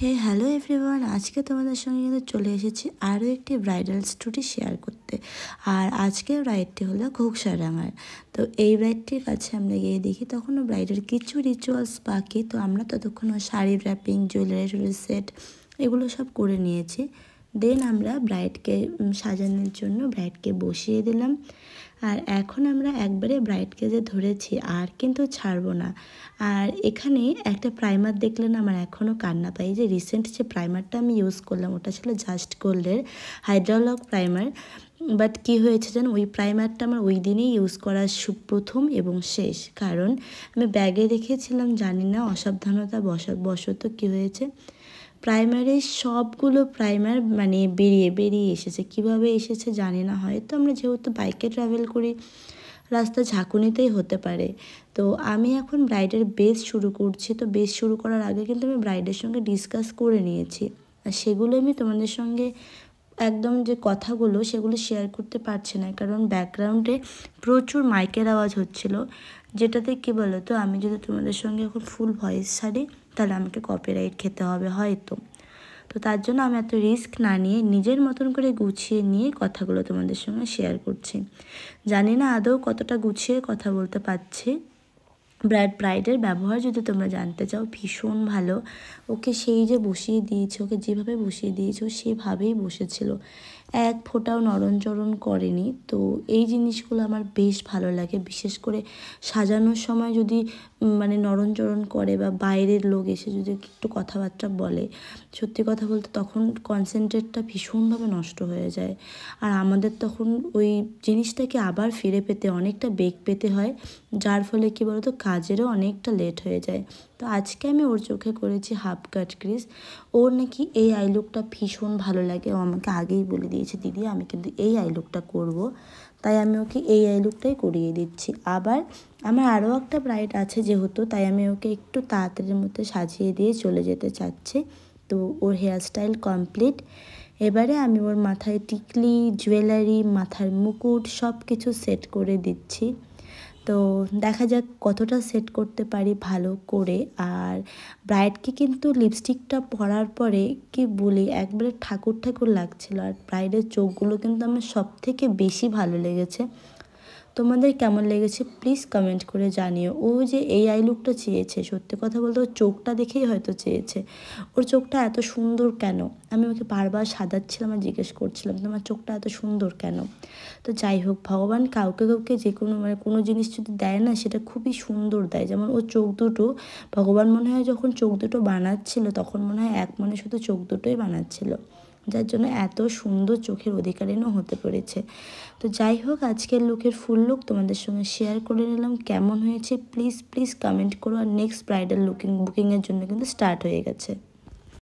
হে hello everyone, আজকে তোমাদের সঙ্গে কিন্তু চলে এসেছি আরও একটি ব্রাইডাল স্টোরি শেয়ার করতে। আর আজকের ব্রাইডটি হলো ঘোকসাডাঙ্গার। তো এই ব্রাইডটির কাছে আমরা গিয়ে দেখি তখনও ব্রাইডের কিছু রিচুয়ালস বাকি। তো আমরা ততক্ষণ শাড়ি র্যাপিং, জুয়েলারি সেট এগুলো সব করে নিয়েছি। দেন আমরা ব্রাইডকে সাজানোর জন্য ব্রাইডকে বসিয়ে দিলাম। আর এখন আমরা একবারে ব্রাইডকে যে ধরেছি আর কিন্তু ছাড়বো না। আর এখানে একটা প্রাইমার দেখলেন আমার এখনও কান্না পাই, যে রিসেন্ট যে প্রাইমারটা আমি ইউজ করলাম ওটা ছিল জাস্ট গোল্ডের হাইড্রোলক প্রাইমার। বাট কি হয়েছে যেন ওই প্রাইমারটা আমার ওই দিনেই ইউজ করা প্রথম এবং শেষ, কারণ আমি ব্যাগে রেখেছিলাম, জানি না অসাবধানতা বশত কী হয়েছে, প্রাইমারের সবগুলো প্রাইমার মানে বেরিয়ে এসেছে। কিভাবে এসেছে জানি না, হয়তো আমরা যেহেতু বাইকে ট্রাভেল করি রাস্তা ঝাঁকুনিতেই হতে পারে। তো আমি এখন ব্রাইডের বেস শুরু করছি। তো বেস শুরু করার আগে কিন্তু আমি ব্রাইডের সঙ্গে ডিসকাস করে নিয়েছি, আর সেগুলো আমি তোমাদের সঙ্গে একদম যে কথাগুলো সেগুলো শেয়ার করতে পারছি না, কারণ ব্যাকগ্রাউন্ডে প্রচুর মাইকের আওয়াজ হচ্ছিল, যেটাতে কী বলো তো, আমি যদি তোমাদের সঙ্গে এখন ফুল ভয়েস ছাড়ি তাহলে আমাকে কপিরাইট খেতে হবে হয়তো। তো তার জন্য আমি এত রিস্ক না নিয়ে নিজের মতন করে গুছিয়ে নিয়ে কথাগুলো তোমাদের সঙ্গে শেয়ার করছি। জানি না আদৌ কতটা গুছিয়ে কথা বলতে পারছি। ব্রাইডের ব্যবহার যদি তোমরা জানতে চাও, ভীষণ ভালো। ওকে সেই যে বসিয়ে দিয়েছে, ওকে যেভাবে বসিয়ে দিয়েছে ও সেভাবেই বসেছিল, এক ফোঁটাও নড়নচড়ন করেনি। তো এই জিনিসগুলো আমার বেশ ভালো লাগে, বিশেষ করে সাজানোর সময় যদি মানে নড়নচড়ন করে বা বাইরের লোক এসে যদি একটু কথাবার্তা বলে, সত্যি কথা বলতে তখন কনসেন্ট্রেটটা ভীষণভাবে নষ্ট হয়ে যায়। আর আমাদের তখন ওই জিনিসটাকে আবার ফিরে পেতে অনেকটা বেগ পেতে হয়, যার ফলে কী বলতো কাজেরও অনেকটা লেট হয়ে যায়। তো আজকে আমি ওর চোখে করেছি হাফ কাট ক্রিজ। ওর নাকি এই আই লুকটা ভীষণ ভালো লাগে, ও আমাকে আগেই বলে দিয়েছে দিদি আমি কিন্তু এই আই লুকটা করবো, তাই আমি ওকে এই আই লুকটাই করিয়ে দিচ্ছি। আবার আমার আরও একটা ব্রাইড আছে যেহেতু, তাই আমি ওকে একটু তাড়াতাড়ির মধ্যে সাজিয়ে দিয়ে চলে যেতে চাচ্ছি। তো ওর হেয়ার স্টাইল কমপ্লিট। এবারে আমি ওর মাথায় টিকলি, জুয়েলারি, মাথার মুকুট সব কিছু সেট করে দিচ্ছি। তো দেখা যাক কতটা সেট করতে পারি ভালো করে। আর ব্রাইডকে কিন্তু লিপস্টিকটা পরার পরে কি বলি একবারে ঠাকুর লাগছিল। আর ব্রাইডের চোখগুলো কিন্তু আমার সব থেকে বেশি ভালো লেগেছে। তোমাদের কেমন লেগেছে প্লিজ কমেন্ট করে জানিও। ও যে এই আই লুকটা চেয়েছে, সত্যি কথা বলতে ওর চোখটা দেখেই হয়তো চেয়েছে। ওর চোখটা এত সুন্দর কেন, আমি ওকে বারবার সাজাচ্ছিলাম আর জিজ্ঞেস করছিলাম তোমার চোখটা এত সুন্দর কেন। তো যাই হোক, ভগবান কাউকে যে কোনো মানে কোনো জিনিস যদি দেয় না সেটা খুবই সুন্দর দেয়। যেমন ওর চোখ দুটো, ভগবান মনে হয় যখন চোখ দুটো বানাচ্ছিল তখন মনে হয় এক মনে শুধু চোখ দুটোই বানাচ্ছিল, যার জন্য এত সুন্দর চোখের অধিকারিণও হতে পেরেছে। তো যাই হোক, আজকের লুকের ফুল লুক তোমাদের সঙ্গে শেয়ার করে নিলাম। কেমন হয়েছে প্লিজ কমেন্ট করো। আর নেক্সট ব্রাইডাল বুকিংয়ের জন্য কিন্তু স্টার্ট হয়ে গেছে।